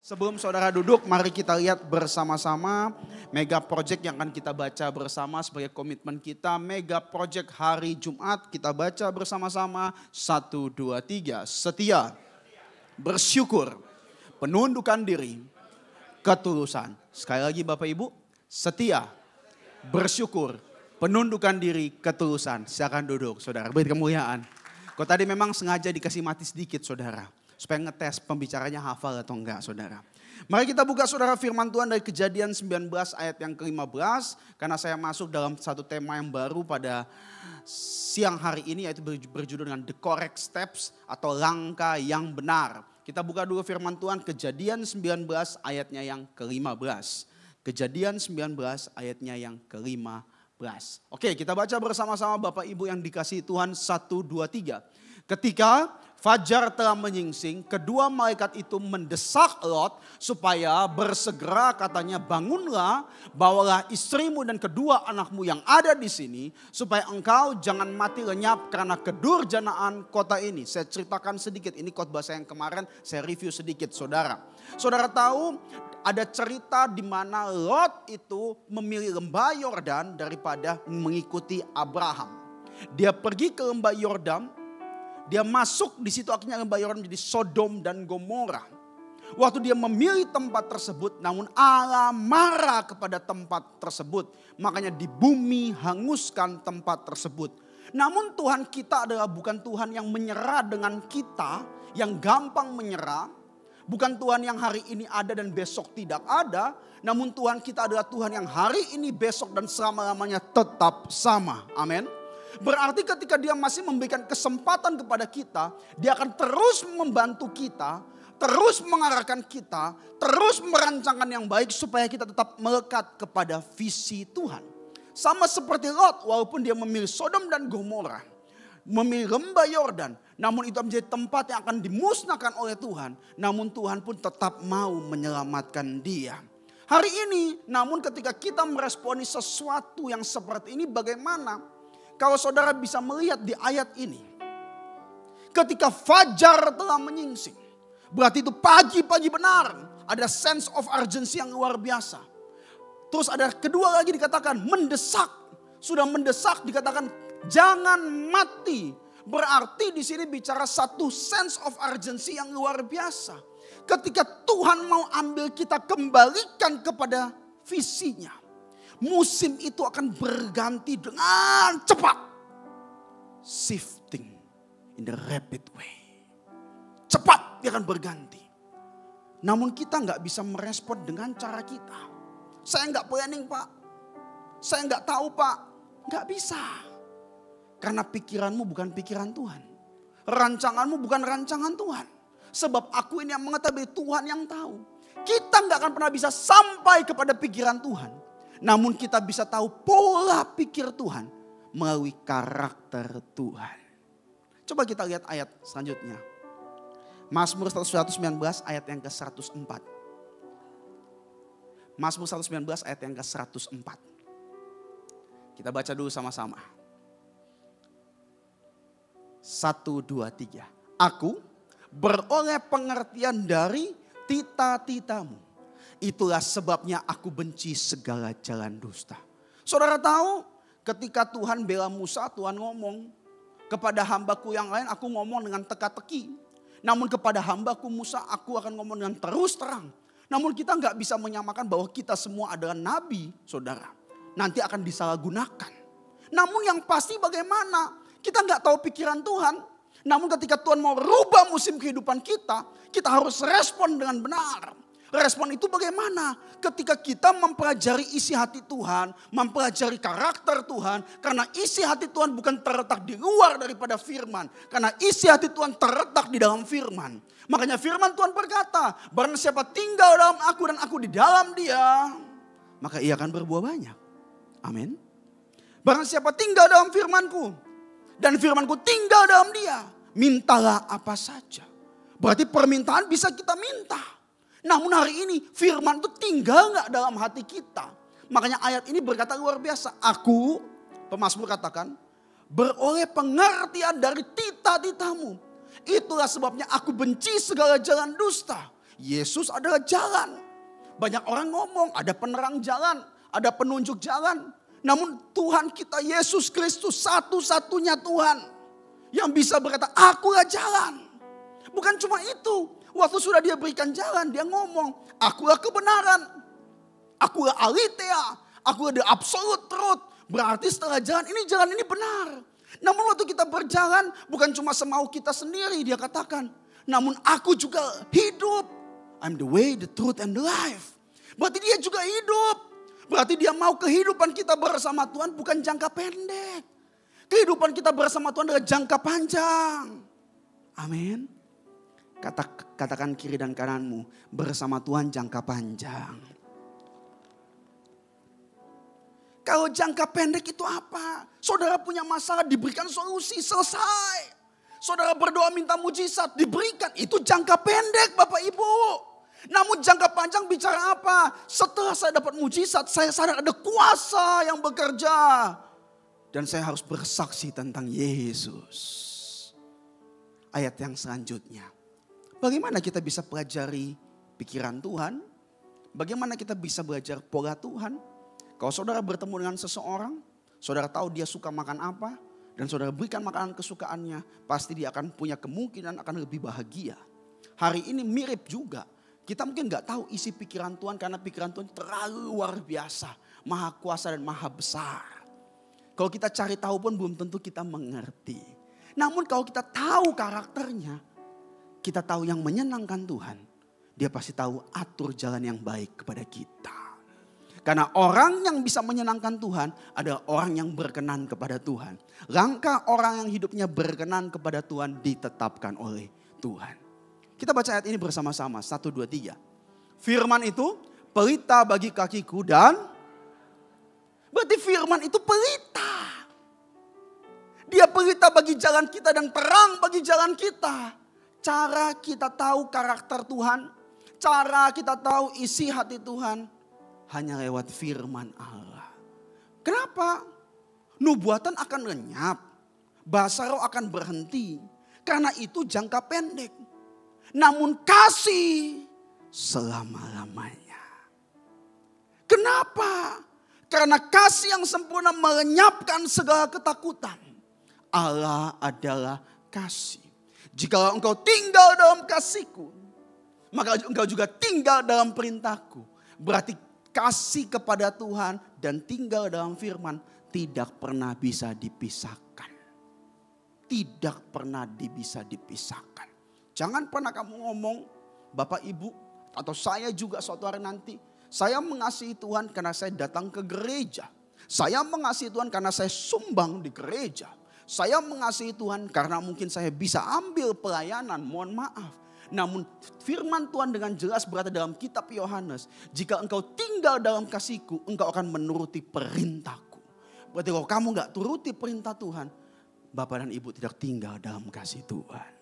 Sebelum saudara duduk, mari kita lihat bersama-sama mega project yang akan kita baca bersama sebagai komitmen kita. Mega project hari Jumat kita baca bersama-sama. 1, 2, 3. Setia, bersyukur, penundukan diri, ketulusan. Sekali lagi Bapak Ibu, setia, bersyukur, penundukan diri, ketulusan. Silakan duduk saudara, beri kemuliaan. Kok tadi memang sengaja dikasih mati sedikit saudara. Supaya ngetes pembicaranya hafal atau enggak saudara. Mari kita buka saudara firman Tuhan dari Kejadian 19 ayat yang ke-15. Karena saya masuk dalam satu tema yang baru pada siang hari ini. Yaitu berjudul dengan The Correct Steps atau langkah yang benar. Kita buka dulu firman Tuhan Kejadian 19 ayatnya yang ke-15. Kejadian 19 ayatnya yang ke-15. Oke, kita baca bersama-sama Bapak Ibu yang dikasihi Tuhan. 1, 2, 3. Ketika fajar telah menyingsing, kedua malaikat itu mendesak Lot supaya bersegera, katanya, bangunlah, bawalah istrimu dan kedua anakmu yang ada di sini supaya engkau jangan mati lenyap karena kedurjanaan kota ini. Saya ceritakan sedikit, ini khotbah saya yang kemarin, saya review sedikit saudara. Saudara tahu ada cerita di mana Lot itu memilih lembah Yordan daripada mengikuti Abraham. Dia pergi ke lembah Yordan. Dia masuk di situ, akhirnya lembah Yordan menjadi Sodom dan Gomora. Waktu dia memilih tempat tersebut, namun Allah marah kepada tempat tersebut. Makanya di bumi hanguskan tempat tersebut. Namun Tuhan kita adalah bukan Tuhan yang menyerah dengan kita, yang gampang menyerah. Bukan Tuhan yang hari ini ada dan besok tidak ada. Namun Tuhan kita adalah Tuhan yang hari ini, besok dan selama-lamanya tetap sama. Amin. Berarti ketika dia masih memberikan kesempatan kepada kita, dia akan terus membantu kita, terus mengarahkan kita, terus merancangkan yang baik supaya kita tetap melekat kepada visi Tuhan. Sama seperti Lot, walaupun dia memilih Sodom dan Gomora, memilih lembah Yordan, namun itu menjadi tempat yang akan dimusnahkan oleh Tuhan, namun Tuhan pun tetap mau menyelamatkan dia. Hari ini, namun ketika kita meresponi sesuatu yang seperti ini, bagaimana? Kalau saudara bisa melihat di ayat ini. Ketika fajar telah menyingsing. Berarti itu pagi-pagi benar. Ada sense of urgency yang luar biasa. Terus ada kedua lagi dikatakan mendesak. Sudah mendesak dikatakan jangan mati. Berarti di sini bicara satu sense of urgency yang luar biasa. Ketika Tuhan mau ambil kita kembalikan kepada visinya. Musim itu akan berganti dengan cepat. Shifting in the rapid way. Cepat dia akan berganti. Namun kita nggak bisa merespon dengan cara kita. Saya nggak planning pak. Saya nggak tahu pak. Nggak bisa. Karena pikiranmu bukan pikiran Tuhan. Rancanganmu bukan rancangan Tuhan. Sebab aku ini yang mengetahui, Tuhan yang tahu. Kita nggak akan pernah bisa sampai kepada pikiran Tuhan. Namun kita bisa tahu pola pikir Tuhan melalui karakter Tuhan. Coba kita lihat ayat selanjutnya. Mazmur 119 ayat yang ke-104. Mazmur 119 ayat yang ke-104. Kita baca dulu sama-sama. 1, 2, 3. Aku beroleh pengertian dari tita-titamu. Itulah sebabnya aku benci segala jalan dusta. Saudara tahu ketika Tuhan bela Musa, Tuhan ngomong kepada hambaku yang lain aku ngomong dengan teka-teki. Namun kepada hambaku Musa aku akan ngomong dengan terus terang. Namun kita nggak bisa menyamakan bahwa kita semua adalah nabi saudara. Nanti akan disalahgunakan. Namun yang pasti bagaimana? Kita nggak tahu pikiran Tuhan. Namun ketika Tuhan mau rubah musim kehidupan kita, kita harus respon dengan benar. Respon itu bagaimana? Ketika kita mempelajari isi hati Tuhan, mempelajari karakter Tuhan. Karena isi hati Tuhan bukan terletak di luar daripada firman. Karena isi hati Tuhan terletak di dalam firman. Makanya firman Tuhan berkata, barang siapa tinggal dalam aku dan aku di dalam dia, maka ia akan berbuah banyak. Amin. Barang siapa tinggal dalam firmanku dan firmanku tinggal dalam dia, mintalah apa saja. Berarti permintaan bisa kita minta. Namun hari ini firman itu tinggal gak dalam hati kita. Makanya ayat ini berkata luar biasa. Aku, pemazmur katakan, beroleh pengertian dari tita-titamu. Itulah sebabnya aku benci segala jalan dusta. Yesus adalah jalan. Banyak orang ngomong ada penerang jalan, ada penunjuk jalan. Namun Tuhan kita Yesus Kristus satu-satunya Tuhan yang bisa berkata, akulah jalan. Bukan cuma itu. Waktu sudah dia berikan jalan, dia ngomong, akulah kebenaran. Akulah aletheia. Akulah the absolute truth. Berarti setelah jalan ini benar. Namun waktu kita berjalan, bukan cuma semau kita sendiri, dia katakan. Namun aku juga hidup. I'm the way, the truth, and the life. Berarti dia juga hidup. Berarti dia mau kehidupan kita bersama Tuhan bukan jangka pendek. Kehidupan kita bersama Tuhan adalah jangka panjang. Amin. Katakan kiri dan kananmu, bersama Tuhan jangka panjang. Kalau jangka pendek itu apa? Saudara punya masalah, diberikan solusi, selesai. Saudara berdoa minta mujizat, diberikan. Itu jangka pendek Bapak Ibu. Namun jangka panjang bicara apa? Setelah saya dapat mujizat, saya sadar ada kuasa yang bekerja. Dan saya harus bersaksi tentang Yesus. Ayat yang selanjutnya. Bagaimana kita bisa pelajari pikiran Tuhan? Bagaimana kita bisa belajar pola Tuhan? Kalau saudara bertemu dengan seseorang, saudara tahu dia suka makan apa, dan saudara berikan makanan kesukaannya, pasti dia akan punya kemungkinan akan lebih bahagia. Hari ini mirip juga. Kita mungkin gak tahu isi pikiran Tuhan karena pikiran Tuhan terlalu luar biasa. Maha kuasa dan maha besar. Kalau kita cari tahu pun belum tentu kita mengerti. Namun kalau kita tahu karakternya, kita tahu yang menyenangkan Tuhan. Dia pasti tahu atur jalan yang baik kepada kita. Karena orang yang bisa menyenangkan Tuhan adalah orang yang berkenan kepada Tuhan. Langkah orang yang hidupnya berkenan kepada Tuhan ditetapkan oleh Tuhan. Kita baca ayat ini bersama-sama. 1, 2, 3. Firman itu pelita bagi kakiku dan... Berarti firman itu pelita. Dia pelita bagi jalan kita dan terang bagi jalan kita. Cara kita tahu karakter Tuhan. Cara kita tahu isi hati Tuhan. Hanya lewat firman Allah. Kenapa? Nubuatan akan lenyap. Bahasa roh akan berhenti. Karena itu jangka pendek. Namun kasih selama-lamanya. Kenapa? Karena kasih yang sempurna melenyapkan segala ketakutan. Allah adalah kasih. Jika engkau tinggal dalam kasihku, maka engkau juga tinggal dalam perintahku. Berarti kasih kepada Tuhan dan tinggal dalam firman tidak pernah bisa dipisahkan. Tidak pernah bisa dipisahkan. Jangan pernah kamu ngomong, Bapak Ibu atau saya juga suatu hari nanti. Saya mengasihi Tuhan karena saya datang ke gereja. Saya mengasihi Tuhan karena saya sumbang di gereja. Saya mengasihi Tuhan karena mungkin saya bisa ambil pelayanan, mohon maaf. Namun firman Tuhan dengan jelas berada dalam kitab Yohanes. Jika engkau tinggal dalam kasihku, engkau akan menuruti perintahku. Berarti kalau kamu gak turuti perintah Tuhan, Bapak dan Ibu tidak tinggal dalam kasih Tuhan.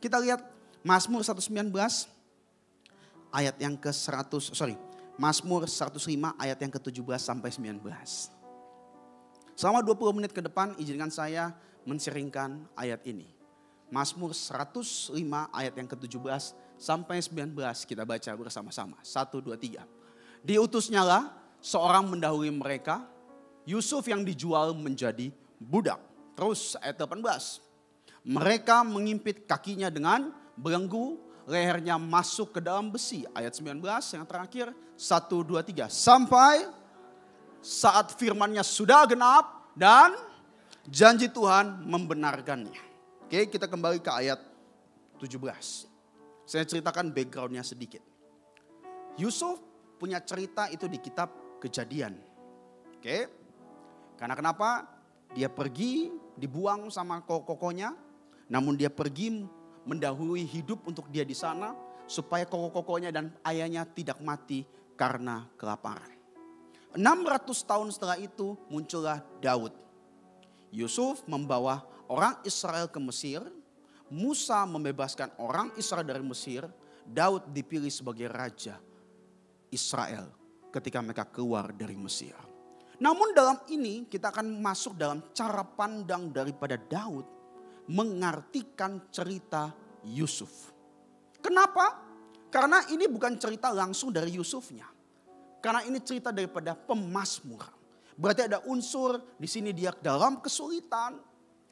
Kita lihat Mazmur 119 ayat yang Mazmur 105 ayat yang ke-17 sampai 19. Selama 20 menit ke depan izinkan saya menseringkan ayat ini. Mazmur 105 ayat yang ke-17 sampai 19 kita baca bersama-sama. 1, 2, 3. Diutusnyalah seorang mendahului mereka, Yusuf yang dijual menjadi budak. Terus ayat 18. Mereka mengimpit kakinya dengan belenggu, lehernya masuk ke dalam besi. Ayat 19 yang terakhir, 1, 2, 3. Sampai saat firmannya sudah genap dan janji Tuhan membenarkannya. Oke, kita kembali ke ayat 17. Saya ceritakan backgroundnya sedikit. Yusuf punya cerita itu di kitab Kejadian. Oke, karena kenapa? Dia pergi, dibuang sama kokonya. Namun dia pergi mendahului hidup untuk dia di sana. Supaya kokonya dan ayahnya tidak mati karena kelaparan. 600 tahun setelah itu muncullah Daud. Yusuf membawa orang Israel ke Mesir. Musa membebaskan orang Israel dari Mesir. Daud dipilih sebagai raja Israel ketika mereka keluar dari Mesir. Namun dalam ini kita akan masuk dalam cara pandang daripada Daud mengartikan cerita Yusuf. Kenapa? Karena ini bukan cerita langsung dari Yusufnya. Karena ini cerita daripada pemazmur. Berarti ada unsur di sini dia dalam kesulitan,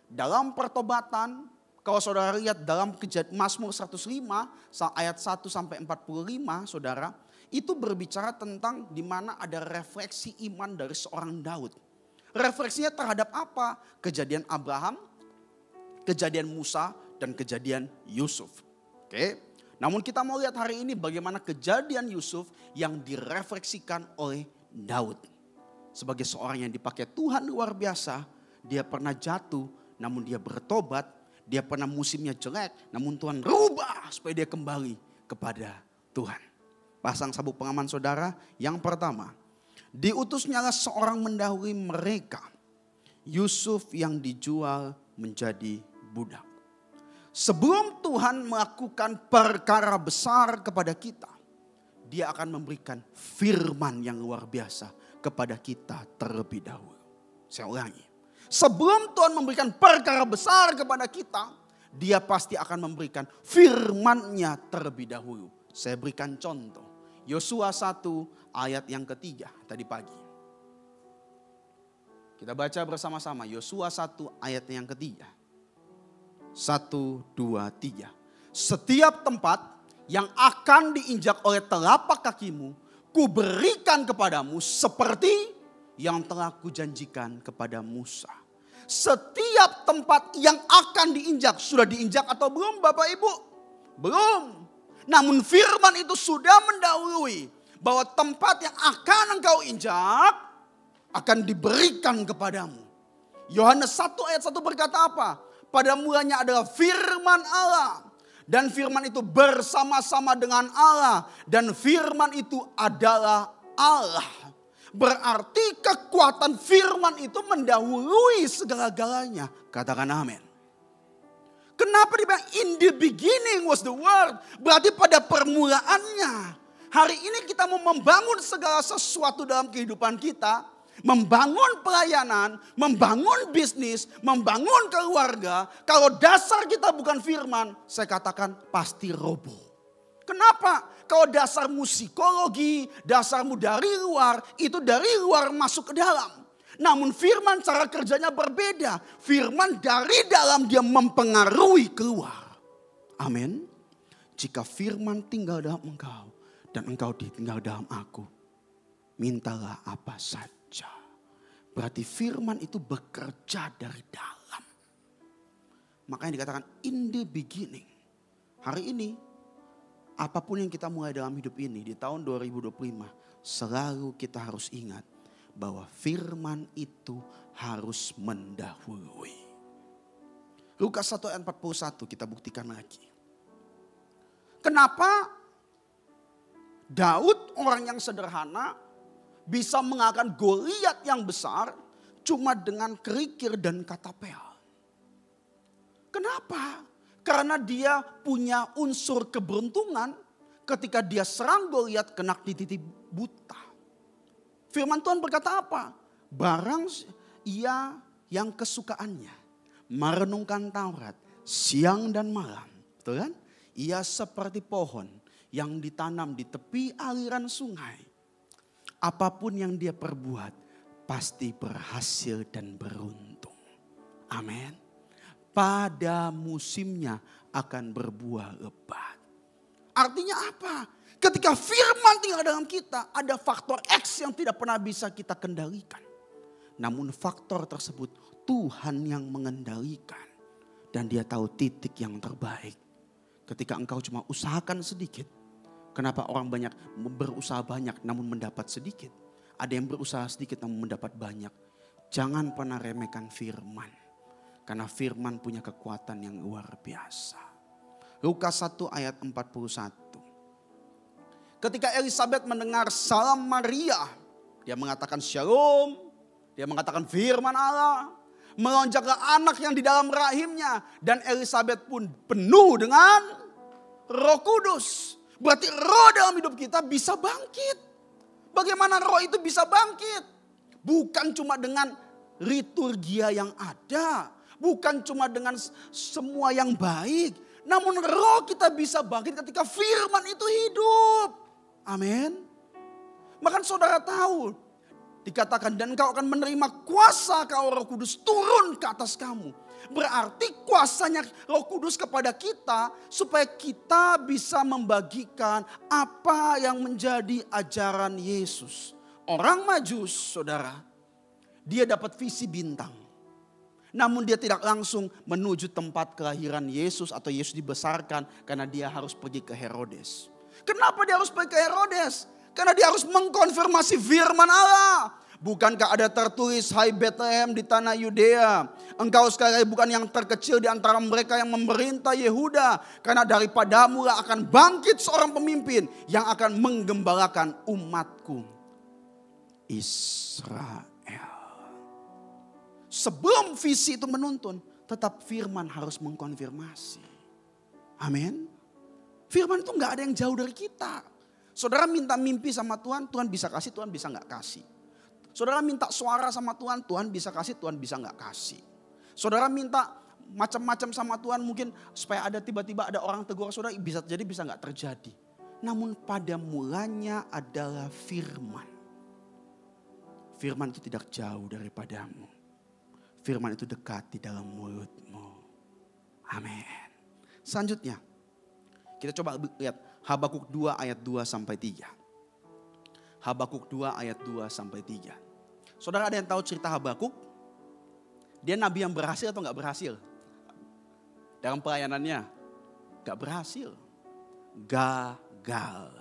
dalam pertobatan. Kalau saudara lihat dalam Mazmur 105 ayat 1 sampai 45 saudara. Itu berbicara tentang di mana ada refleksi iman dari seorang Daud. Refleksinya terhadap apa? Kejadian Abraham, kejadian Musa, dan kejadian Yusuf. Oke. Namun kita mau lihat hari ini bagaimana kejadian Yusuf yang direfleksikan oleh Daud. Sebagai seorang yang dipakai Tuhan luar biasa, dia pernah jatuh namun dia bertobat. Dia pernah musimnya jelek namun Tuhan rubah supaya dia kembali kepada Tuhan. Pasang sabuk pengaman saudara, yang pertama, diutusnyalah seorang mendahului mereka, Yusuf yang dijual menjadi budak. Sebelum Tuhan melakukan perkara besar kepada kita, dia akan memberikan firman yang luar biasa kepada kita terlebih dahulu. Saya ulangi, sebelum Tuhan memberikan perkara besar kepada kita, dia pasti akan memberikan firman-Nya terlebih dahulu. Saya berikan contoh. Yosua 1 ayat yang ketiga tadi pagi. Kita baca bersama-sama Yosua 1 ayat yang ketiga. 1, 2, 3. Setiap tempat yang akan diinjak oleh telapak kakimu, kuberikan kepadamu seperti yang telah kujanjikan kepada Musa. Setiap tempat yang akan diinjak, sudah diinjak atau belum Bapak Ibu? Belum. Namun firman itu sudah mendahului bahwa tempat yang akan engkau injak akan diberikan kepadamu. Yohanes 1 ayat 1 berkata apa? Pada mulanya adalah firman Allah. Dan firman itu bersama-sama dengan Allah. Dan firman itu adalah Allah. Berarti kekuatan firman itu mendahului segala-galanya. Katakan amin. Kenapa dibilang in the beginning was the word? Berarti pada permulaannya. Hari ini kita mau membangun segala sesuatu dalam kehidupan kita. Membangun pelayanan, membangun bisnis, membangun keluarga. Kalau dasar kita bukan firman, saya katakan pasti roboh. Kenapa? Kalau dasarmu psikologi, dasarmu dari luar, itu dari luar masuk ke dalam. Namun firman cara kerjanya berbeda. Firman dari dalam dia mempengaruhi keluar. Amin. Jika firman tinggal dalam engkau dan engkau tinggal dalam aku, mintalah apa saja. Berarti firman itu bekerja dari dalam. Makanya dikatakan in the beginning. Hari ini apapun yang kita mulai dalam hidup ini di tahun 2025, selalu kita harus ingat bahwa firman itu harus mendahului. Lukas 1 ayat 41 kita buktikan lagi. Kenapa Daud orang yang sederhana bisa mengalahkan Goliat yang besar cuma dengan kerikil dan katapel? Kenapa? Karena dia punya unsur keberuntungan ketika dia serang Goliat kena titik buta. Firman Tuhan berkata apa? Barang ia yang kesukaannya merenungkan Taurat siang dan malam. Betul kan? Ia seperti pohon yang ditanam di tepi aliran sungai. Apapun yang dia perbuat pasti berhasil dan beruntung. Amin. Pada musimnya akan berbuah lebat. Artinya apa? Ketika firman tinggal dalam kita, ada faktor X yang tidak pernah bisa kita kendalikan. Namun faktor tersebut Tuhan yang mengendalikan. Dan dia tahu titik yang terbaik. Ketika engkau cuma usahakan sedikit. Kenapa orang banyak berusaha banyak namun mendapat sedikit? Ada yang berusaha sedikit namun mendapat banyak. Jangan pernah remehkan firman. Karena firman punya kekuatan yang luar biasa. Lukas 1 ayat 41. Ketika Elizabeth mendengar salam Maria, dia mengatakan shalom, dia mengatakan firman Allah, melonjaklah anak yang di dalam rahimnya, dan Elizabeth pun penuh dengan Roh Kudus. Berarti roh dalam hidup kita bisa bangkit. Bagaimana roh itu bisa bangkit? Bukan cuma dengan liturgia yang ada, bukan cuma dengan semua yang baik, Namun roh kita bisa bangkit ketika firman itu hidup. Amin. Maka saudara tahu, dikatakan dan engkau akan menerima kuasa kau Roh Kudus turun ke atas kamu. Berarti kuasanya Roh Kudus kepada kita supaya kita bisa membagikan apa yang menjadi ajaran Yesus. Orang Majus, saudara, dia dapat visi bintang. Namun dia tidak langsung menuju tempat kelahiran Yesus atau Yesus dibesarkan karena dia harus pergi ke Herodes. Kenapa dia harus pergi ke Herodes? Karena dia harus mengkonfirmasi firman Allah. Bukankah ada tertulis, hai Bethlehem di tanah Yudea, engkau sekali bukan yang terkecil di antara mereka yang memerintah Yehuda. Karena daripadamu lah akan bangkit seorang pemimpin yang akan menggembalakan umatku Israel. Sebelum visi itu menuntun, tetap firman harus mengkonfirmasi. Amin. Firman itu gak ada yang jauh dari kita. Saudara minta mimpi sama Tuhan, Tuhan bisa kasih, Tuhan bisa gak kasih. Saudara minta suara sama Tuhan, Tuhan bisa kasih, Tuhan bisa gak kasih. Saudara minta macam-macam sama Tuhan, mungkin supaya ada tiba-tiba ada orang tegur saudara, bisa jadi bisa gak terjadi. Namun pada mulanya adalah firman. Firman itu tidak jauh daripadamu. Firman itu dekat di dalam mulutmu. Amin. Selanjutnya, kita coba lihat Habakuk 2 ayat 2 sampai 3. Habakuk 2 ayat 2 sampai 3. Saudara ada yang tahu cerita Habakuk? Dia nabi yang berhasil atau gak berhasil? Dalam pelayanannya? Gak berhasil. Gagal.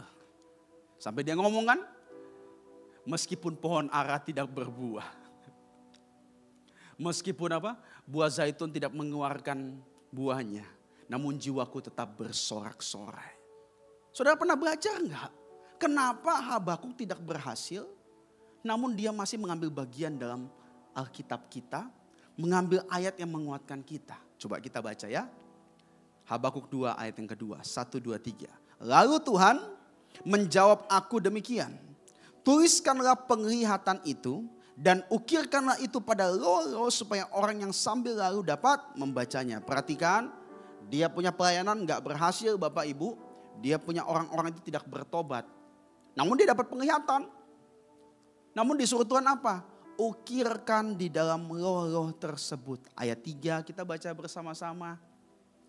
Sampai dia ngomong kan? Meskipun pohon ara tidak berbuah. Meskipun apa? Buah zaitun tidak mengeluarkan buahnya. Namun jiwaku tetap bersorak-sorai. Saudara pernah belajar enggak? Kenapa Habakuk tidak berhasil? Namun dia masih mengambil bagian dalam Alkitab kita. Mengambil ayat yang menguatkan kita. Coba kita baca ya. Habakuk 2 ayat yang kedua. 1, 2, 3. Lalu Tuhan menjawab aku demikian. Tuliskanlah penglihatan itu. Dan ukirkanlah itu pada roh-roh supaya orang yang sambil lalu dapat membacanya. Perhatikan, dia punya pelayanan gak berhasil Bapak Ibu. Dia punya orang-orang itu tidak bertobat. Namun dia dapat penglihatan. Namun disuruh Tuhan apa? Ukirkan di dalam roh-roh tersebut. Ayat 3 kita baca bersama-sama.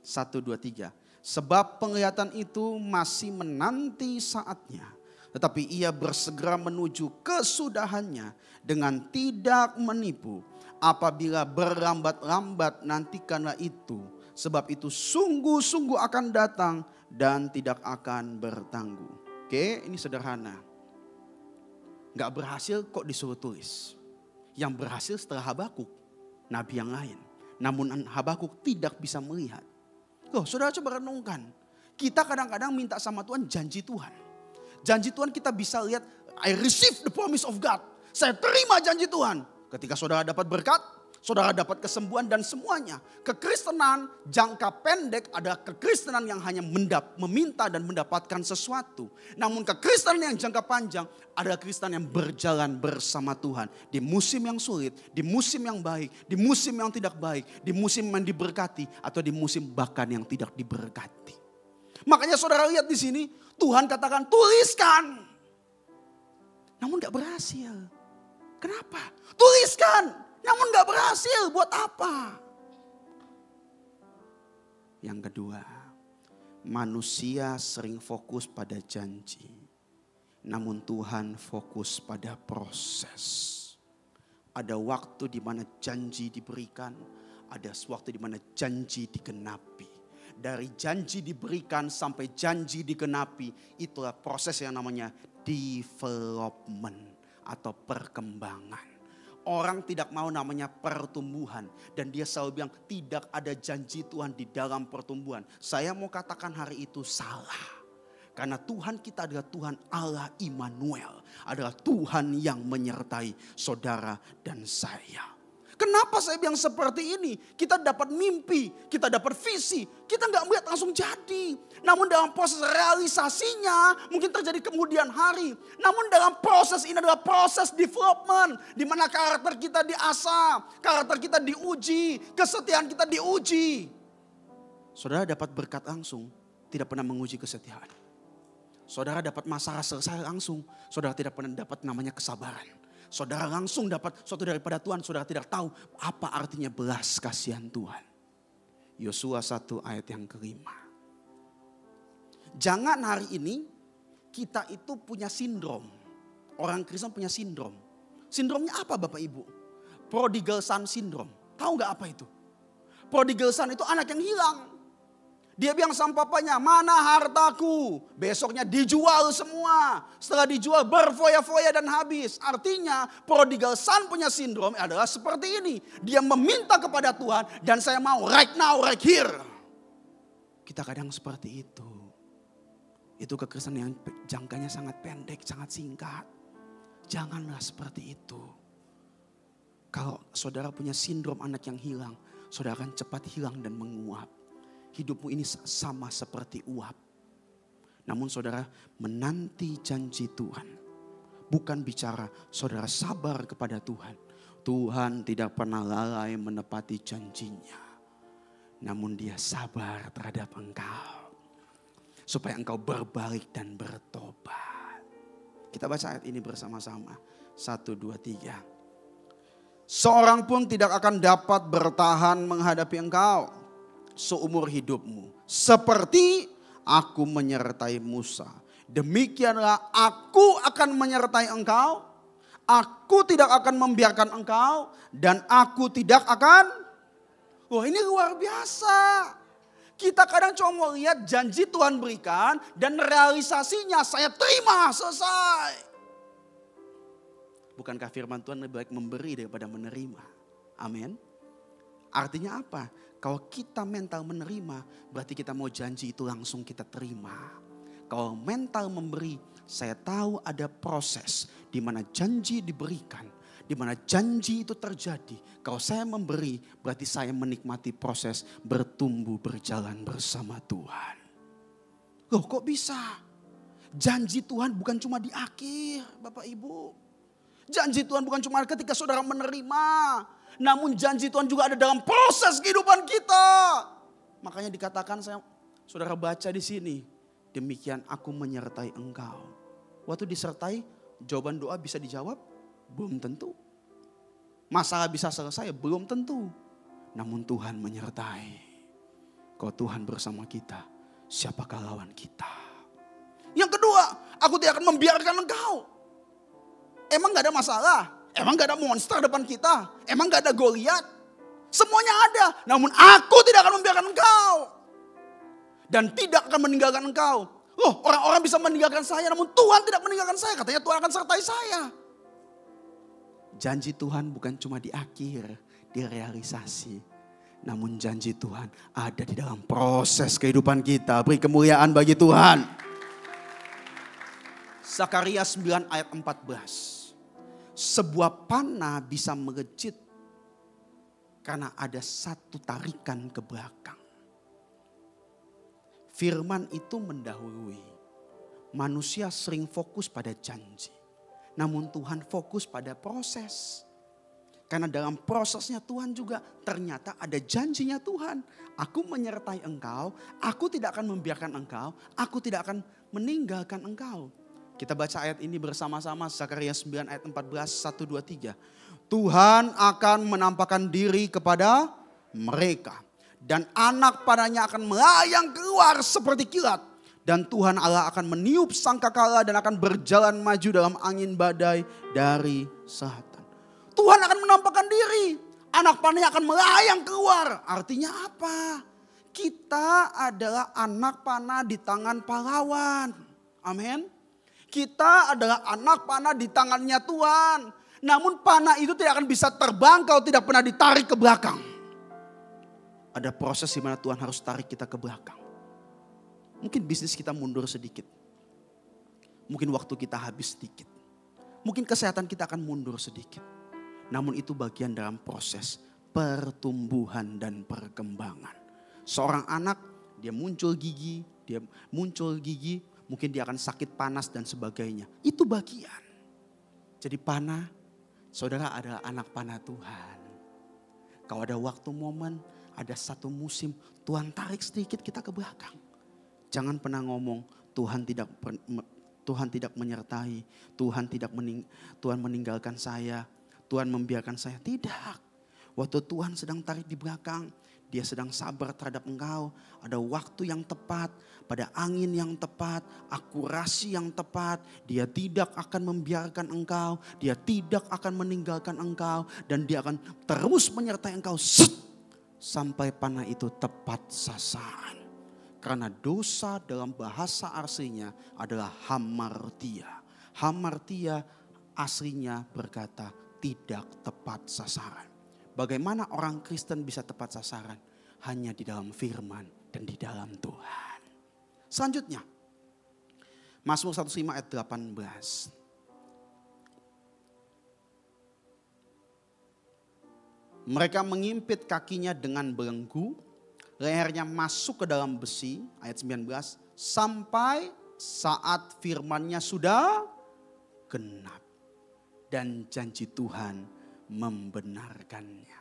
1, 2, 3. Sebab penglihatan itu masih menanti saatnya. Tetapi ia bersegera menuju kesudahannya dengan tidak menipu. Apabila berlambat-lambat nantikanlah itu. Sebab itu sungguh-sungguh akan datang dan tidak akan bertangguh. Oke, ini sederhana. Gak berhasil kok disuruh tulis. Yang berhasil setelah Habakuk, nabi yang lain. Namun Habakuk tidak bisa melihat. Loh, saudara coba renungkan. Kita kadang-kadang minta sama Tuhan janji Tuhan. Janji Tuhan kita bisa lihat, I receive the promise of God. Saya terima janji Tuhan. Ketika saudara dapat berkat, saudara dapat kesembuhan dan semuanya. Kekristenan jangka pendek adalah kekristenan yang hanya meminta dan mendapatkan sesuatu. Namun kekristenan yang jangka panjang adalah kekristenan yang berjalan bersama Tuhan. Di musim yang sulit, di musim yang baik, di musim yang tidak baik, di musim yang diberkati atau di musim bahkan yang tidak diberkati. Makanya saudara lihat di sini Tuhan katakan tuliskan. Namun gak berhasil. Kenapa? Tuliskan. Namun gak berhasil, buat apa? Yang kedua, manusia sering fokus pada janji. Namun Tuhan fokus pada proses. Ada waktu di mana janji diberikan, ada waktu di mana janji digenapi. Dari janji diberikan sampai janji digenapi, itulah proses yang namanya development atau perkembangan. Orang tidak mau namanya pertumbuhan. Dan dia selalu bilang tidak ada janji Tuhan di dalam pertumbuhan. Saya mau katakan hari itu salah. Karena Tuhan kita adalah Tuhan Allah Immanuel. Adalah Tuhan yang menyertai saudara dan saya. Kenapa saya bilang seperti ini? Kita dapat mimpi, kita dapat visi. Kita gak melihat langsung jadi. Namun dalam proses realisasinya mungkin terjadi kemudian hari. Namun dalam proses ini adalah proses development. Di mana karakter kita diasah, karakter kita diuji, kesetiaan kita diuji. Saudara dapat berkat langsung, tidak pernah menguji kesetiaan. Saudara dapat masalah selesai langsung, saudara tidak pernah dapat namanya kesabaran. Saudara langsung dapat sesuatu daripada Tuhan, saudara tidak tahu apa artinya belas kasihan Tuhan. Yosua 1 ayat yang kelima. Jangan hari ini kita itu punya sindrom. Orang Kristen punya sindrom. Sindromnya apa Bapak Ibu? Prodigal son syndrome. Tahu gak apa itu? Prodigal son itu anak yang hilang. Dia bilang sama papanya, mana hartaku? Besoknya dijual semua. Setelah dijual berfoya-foya dan habis. Artinya prodigal son punya sindrom adalah seperti ini. Dia meminta kepada Tuhan dan saya mau right now, right here. Kita kadang seperti itu. Itu kekristenan yang jangkanya sangat pendek, sangat singkat. Janganlah seperti itu. Kalau saudara punya sindrom anak yang hilang, saudara akan cepat hilang dan menguap. Hidupmu ini sama seperti uap. Namun saudara menanti janji Tuhan. Bukan bicara saudara sabar kepada Tuhan. Tuhan tidak pernah lalai menepati janjinya. Namun dia sabar terhadap engkau. Supaya engkau berbalik dan bertobat. Kita baca ayat ini bersama-sama. 1, 2, 3. Seorang pun tidak akan dapat bertahan menghadapi engkau seumur hidupmu. Seperti aku menyertai Musa. Demikianlah aku akan menyertai engkau. Aku tidak akan membiarkan engkau. Dan aku tidak akan. Wah, ini luar biasa. Kita kadang cuma mau lihat janji Tuhan berikan. Dan realisasinya saya terima, selesai. Bukankah firman Tuhan lebih baik memberi daripada menerima? Amin. Artinya apa? Kalau kita mental menerima, berarti kita mau janji itu langsung kita terima. Kalau mental memberi, saya tahu ada proses di mana janji diberikan, di mana janji itu terjadi. Kalau saya memberi, berarti saya menikmati proses bertumbuh berjalan bersama Tuhan. Loh, kok bisa? Janji Tuhan bukan cuma di akhir, Bapak Ibu. Janji Tuhan bukan cuma ketika saudara menerima. Namun janji Tuhan juga ada dalam proses kehidupan kita. Makanya dikatakan saudara baca di sini. Demikian aku menyertai engkau. Waktu disertai, jawaban doa bisa dijawab? Belum tentu. Masalah bisa selesai? Belum tentu. Namun Tuhan menyertai. Kalau Tuhan bersama kita, siapakah lawan kita? Yang kedua, aku tidak akan membiarkan engkau. Emang gak ada masalah? Emang gak ada monster depan kita? Emang gak ada Goliat? Semuanya ada. Namun aku tidak akan membiarkan engkau. Dan tidak akan meninggalkan engkau. Loh, orang-orang bisa meninggalkan saya. Namun Tuhan tidak meninggalkan saya. Katanya Tuhan akan sertai saya. Janji Tuhan bukan cuma di akhir. Direalisasi. Namun janji Tuhan ada di dalam proses kehidupan kita. Beri kemuliaan bagi Tuhan. Zakaria 9 ayat 14. Sebuah panah bisa melejit karena ada satu tarikan ke belakang. Firman itu mendahului. Manusia sering fokus pada janji. Namun Tuhan fokus pada proses. Karena dalam prosesnya Tuhan juga ternyata ada janjinya Tuhan. Aku menyertai engkau, aku tidak akan membiarkan engkau, aku tidak akan meninggalkan engkau. Kita baca ayat ini bersama-sama, Zakaria 9 ayat 14, 1, 2, 3. Tuhan akan menampakkan diri kepada mereka. Dan anak padanya akan melayang keluar seperti kilat. Dan Tuhan Allah akan meniup sangkakala dan akan berjalan maju dalam angin badai dari selatan. Tuhan akan menampakkan diri. Anak panahnya akan melayang keluar. Artinya apa? Kita adalah anak panah di tangan pahlawan. Amin. Kita adalah anak panah di tangannya Tuhan. Namun panah itu tidak akan bisa terbang kalau tidak pernah ditarik ke belakang. Ada proses di mana Tuhan harus tarik kita ke belakang. Mungkin bisnis kita mundur sedikit. Mungkin waktu kita habis sedikit. Mungkin kesehatan kita akan mundur sedikit. Namun itu bagian dalam proses pertumbuhan dan perkembangan. Seorang anak, dia muncul gigi, mungkin dia akan sakit panas dan sebagainya. Itu bagian. Jadi panah, saudara adalah anak panah Tuhan. Kalau ada waktu momen, ada satu musim, Tuhan tarik sedikit kita ke belakang. Jangan pernah ngomong Tuhan tidak menyertai, Tuhan meninggalkan saya, Tuhan membiarkan saya. Tidak. Waktu Tuhan sedang tarik di belakang, dia sedang sabar terhadap engkau. Ada waktu yang tepat, pada angin yang tepat, akurasi yang tepat. Dia tidak akan membiarkan engkau, dia tidak akan meninggalkan engkau. Dan dia akan terus menyertai engkau sampai panah itu tepat sasaran. Karena dosa dalam bahasa aslinya adalah hamartia. Hamartia aslinya berkata tidak tepat sasaran. Bagaimana orang Kristen bisa tepat sasaran? Hanya di dalam firman dan di dalam Tuhan. Selanjutnya, Mazmur 105 ayat 18. Mereka mengimpit kakinya dengan belenggu, lehernya masuk ke dalam besi, ayat 19, sampai saat firman-Nya sudah genap dan janji Tuhan membenarkannya.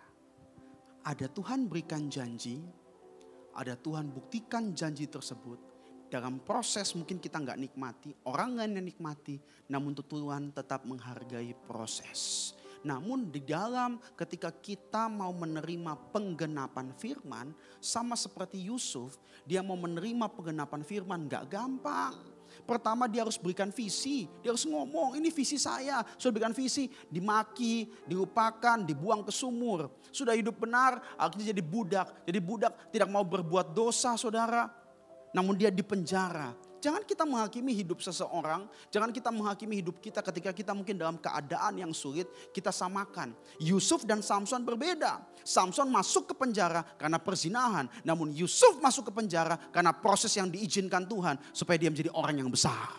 Ada Tuhan berikan janji, ada Tuhan buktikan janji tersebut. Dalam proses mungkin kita nggak nikmati, orang lain yang nikmati, namun Tuhan tetap menghargai proses. Namun di dalam ketika kita mau menerima penggenapan firman, sama seperti Yusuf, dia mau menerima penggenapan firman gak gampang. Pertama dia harus berikan visi, dia harus ngomong ini visi saya. Sudah berikan visi, dimaki, dilupakan, dibuang ke sumur. Sudah hidup benar, akhirnya jadi budak tidak mau berbuat dosa saudara. Namun dia dipenjara. Jangan kita menghakimi hidup seseorang, jangan kita menghakimi hidup kita ketika kita mungkin dalam keadaan yang sulit, kita samakan. Yusuf dan Samson berbeda. Samson masuk ke penjara karena perzinahan, namun Yusuf masuk ke penjara karena proses yang diizinkan Tuhan supaya dia menjadi orang yang besar.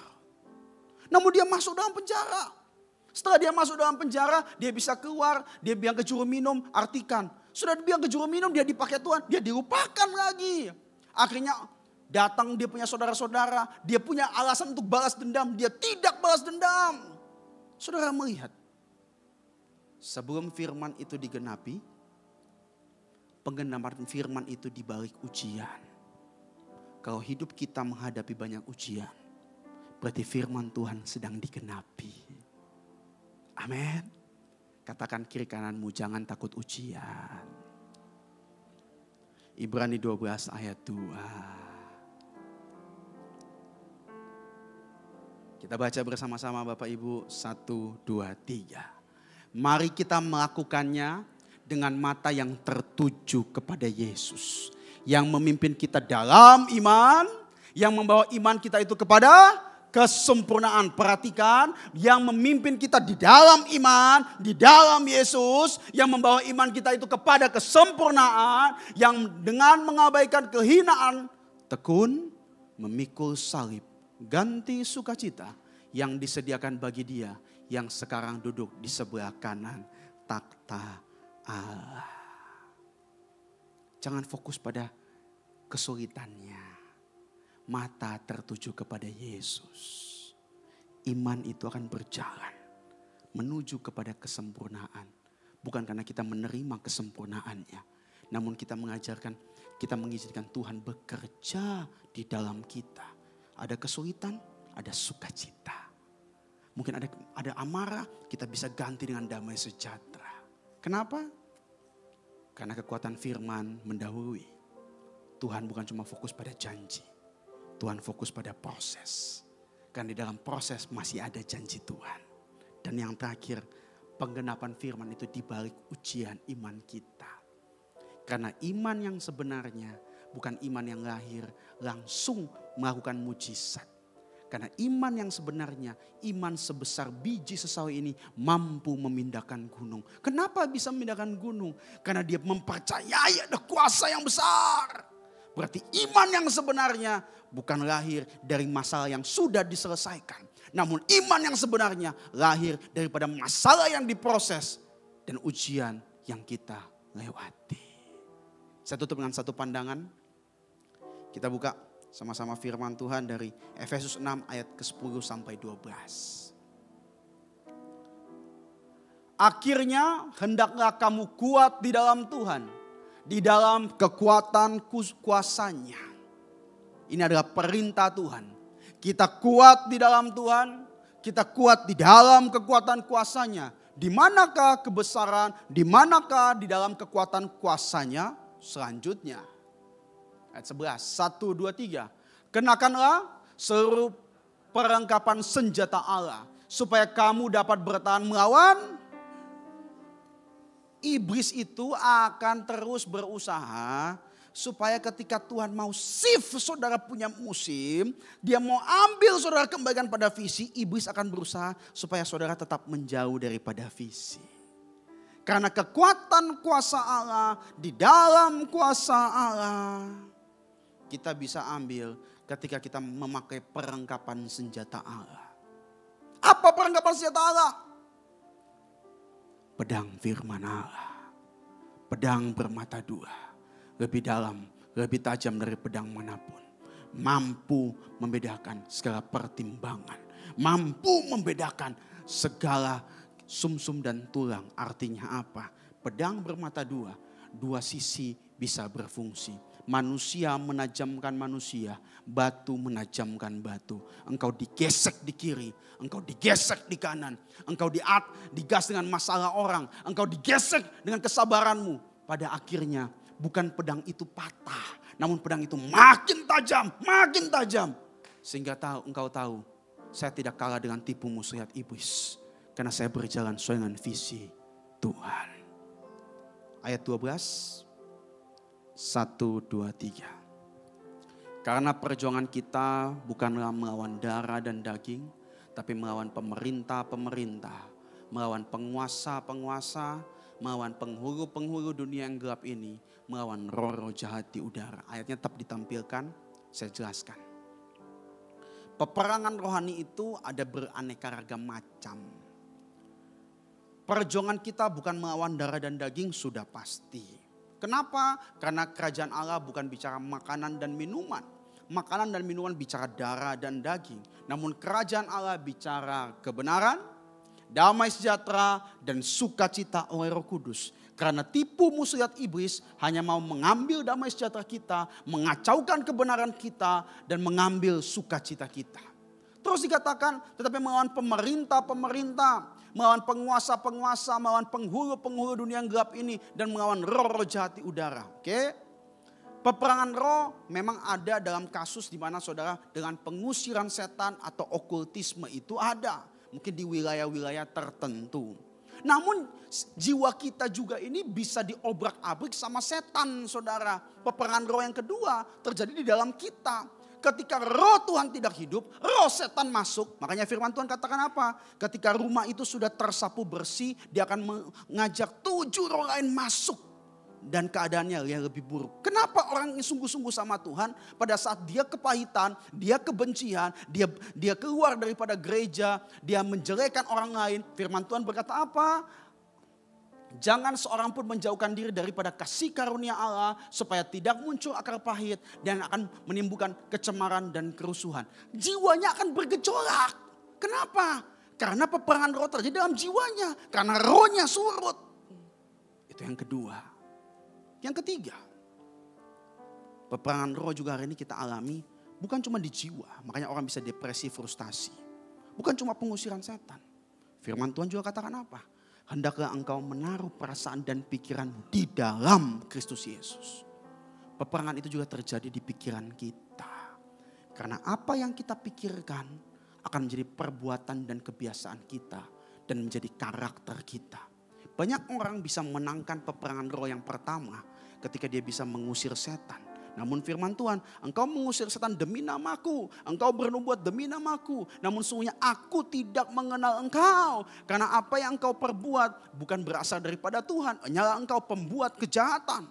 Namun dia masuk dalam penjara. Setelah dia masuk dalam penjara, dia bisa keluar, dia bilang ke juru minum, artikan. Sudah dia bilang ke juru minum, dia dipakai Tuhan, dia dilupakan lagi. Akhirnya datang dia punya saudara-saudara, dia punya alasan untuk balas dendam, dia tidak balas dendam. Saudara melihat, sebelum firman itu digenapi, penggenapan firman itu dibalik ujian. Kalau hidup kita menghadapi banyak ujian, berarti firman Tuhan sedang digenapi. Amin. Katakan kiri kananmu, jangan takut ujian. Ibrani 12 ayat 2. Kita baca bersama-sama Bapak Ibu, 1, 2, 3. Mari kita melakukannya dengan mata yang tertuju kepada Yesus. Yang memimpin kita dalam iman, yang membawa iman kita itu kepada kesempurnaan. Perhatikan, yang memimpin kita di dalam iman, di dalam Yesus. Yang membawa iman kita itu kepada kesempurnaan. Yang dengan mengabaikan kehinaan, tekun, memikul salib. Ganti sukacita yang disediakan bagi dia yang sekarang duduk di sebelah kanan takhta Allah. Jangan fokus pada kesulitannya. Mata tertuju kepada Yesus. Iman itu akan berjalan menuju kepada kesempurnaan. Bukan karena kita menerima kesempurnaannya. Namun kita mengizinkan Tuhan bekerja di dalam kita. Ada kesulitan, ada sukacita. Mungkin ada amarah, kita bisa ganti dengan damai sejahtera. Kenapa? Karena kekuatan firman mendahului. Tuhan bukan cuma fokus pada janji. Tuhan fokus pada proses. Karena di dalam proses masih ada janji Tuhan. Dan yang terakhir, penggenapan firman itu dibalik ujian iman kita. Karena iman yang sebenarnya bukan iman yang lahir langsung melakukan mujizat. Karena iman yang sebenarnya, iman sebesar biji sesawi ini mampu memindahkan gunung. Kenapa bisa memindahkan gunung? Karena dia mempercayai ada kuasa yang besar. Berarti iman yang sebenarnya bukan lahir dari masalah yang sudah diselesaikan. Namun iman yang sebenarnya lahir daripada masalah yang diproses dan ujian yang kita lewati. Saya tutup dengan satu pandangan. Kita buka sama-sama firman Tuhan dari Efesus 6 ayat ke-10 sampai 12. Akhirnya hendaklah kamu kuat di dalam Tuhan di dalam kekuatan kuasanya. Ini adalah perintah Tuhan. Kita kuat di dalam Tuhan, kita kuat di dalam kekuatan kuasanya. Di manakah kebesaran, di manakah di dalam kekuatan kuasanya? Selanjutnya, ayat 11, 1, 2, 3. Kenakanlah seluruh perlengkapan senjata Allah, supaya kamu dapat bertahan melawan iblis. Itu akan terus berusaha supaya ketika Tuhan mau shift saudara punya musim, dia mau ambil saudara kembalikan pada visi, iblis akan berusaha supaya saudara tetap menjauh daripada visi. Karena kekuatan kuasa Allah, di dalam kuasa Allah, kita bisa ambil ketika kita memakai perlengkapan senjata Allah. Apa perlengkapan senjata Allah? Pedang firman Allah, pedang bermata dua, lebih dalam, lebih tajam dari pedang manapun. Mampu membedakan segala pertimbangan, mampu membedakan segala sumsum dan tulang. Artinya apa? Pedang bermata dua, dua sisi bisa berfungsi. Manusia menajamkan manusia, batu menajamkan batu. Engkau digesek di kiri, engkau digesek di kanan. Engkau digas dengan masalah orang, engkau digesek dengan kesabaranmu. Pada akhirnya bukan pedang itu patah, namun pedang itu makin tajam, makin tajam. Sehingga engkau tahu, saya tidak kalah dengan tipu muslihat iblis. Karena saya berjalan sesuai dengan visi Tuhan. Ayat 12. 1, 2, 3. Karena perjuangan kita bukanlah melawan darah dan daging, tapi melawan pemerintah-pemerintah, melawan penguasa-penguasa, melawan penghulu-penghulu dunia yang gelap ini, melawan roh-roh jahat di udara. Ayatnya tetap ditampilkan, saya jelaskan. Peperangan rohani itu ada beraneka ragam macam. Perjuangan kita bukan melawan darah dan daging, sudah pasti. Kenapa? Karena kerajaan Allah bukan bicara makanan dan minuman. Makanan dan minuman bicara darah dan daging. Namun kerajaan Allah bicara kebenaran, damai sejahtera, dan sukacita oleh Roh Kudus. Karena tipu muslihat iblis hanya mau mengambil damai sejahtera kita, mengacaukan kebenaran kita, dan mengambil sukacita kita. Terus dikatakan, tetapi melawan pemerintah-pemerintah, melawan penguasa-penguasa, melawan penghulu-penghulu dunia yang gelap ini, dan melawan roh-roh jahat di udara. Oke? Peperangan roh memang ada dalam kasus di mana saudara dengan pengusiran setan atau okultisme itu ada. Mungkin di wilayah-wilayah tertentu. Namun jiwa kita juga ini bisa diobrak-abrik sama setan saudara. Peperangan roh yang kedua terjadi di dalam kita. Ketika roh Tuhan tidak hidup, roh setan masuk. Makanya firman Tuhan katakan apa? Ketika rumah itu sudah tersapu bersih, dia akan mengajak 7 roh lain masuk. Dan keadaannya yang lebih buruk. Kenapa orang ini sungguh-sungguh sama Tuhan? Pada saat dia kepahitan, dia kebencian, dia keluar daripada gereja, dia menjelekkan orang lain. Firman Tuhan berkata apa? Jangan seorang pun menjauhkan diri daripada kasih karunia Allah supaya tidak muncul akar pahit dan akan menimbulkan kecemaran dan kerusuhan. Jiwanya akan bergejolak. Kenapa? Karena peperangan roh terjadi dalam jiwanya. Karena rohnya surut. Itu yang kedua. Yang ketiga. Peperangan roh juga hari ini kita alami bukan cuma di jiwa. Makanya orang bisa depresi, frustasi. Bukan cuma pengusiran setan. Firman Tuhan juga katakan apa? Hendaklah engkau menaruh perasaan dan pikiranmu di dalam Kristus Yesus. Peperangan itu juga terjadi di pikiran kita. Karena apa yang kita pikirkan akan menjadi perbuatan dan kebiasaan kita. Dan menjadi karakter kita. Banyak orang bisa menangkan peperangan roh yang pertama ketika dia bisa mengusir setan. Namun firman Tuhan, engkau mengusir setan demi namaku. Engkau bernubuat demi namaku. Namun sesungguhnya aku tidak mengenal engkau. Karena apa yang engkau perbuat bukan berasal daripada Tuhan. Hanyalah engkau pembuat kejahatan.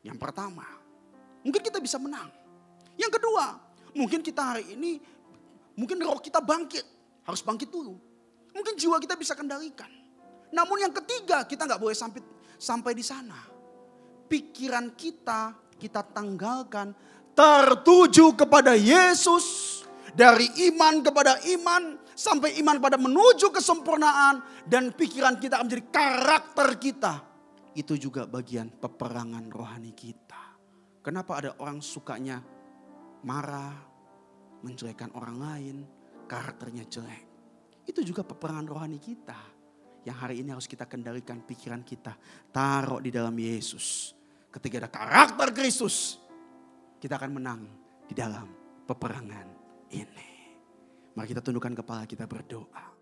Yang pertama, mungkin kita bisa menang. Yang kedua, mungkin kita hari ini, mungkin roh kita bangkit. Harus bangkit dulu. Mungkin jiwa kita bisa kendalikan. Namun yang ketiga, kita gak boleh sampai di sana. Pikiran kita tanggalkan tertuju kepada Yesus. Dari iman kepada iman, sampai iman pada menuju kesempurnaan. Dan pikiran kita akan menjadi karakter kita. Itu juga bagian peperangan rohani kita. Kenapa ada orang sukanya marah, menjelekkan orang lain, karakternya jelek. Itu juga peperangan rohani kita. Yang hari ini harus kita kendalikan pikiran kita. Taruh di dalam Yesus. Ketika ada karakter Kristus, kita akan menang di dalam peperangan ini. Mari kita tundukkan kepala, kita berdoa.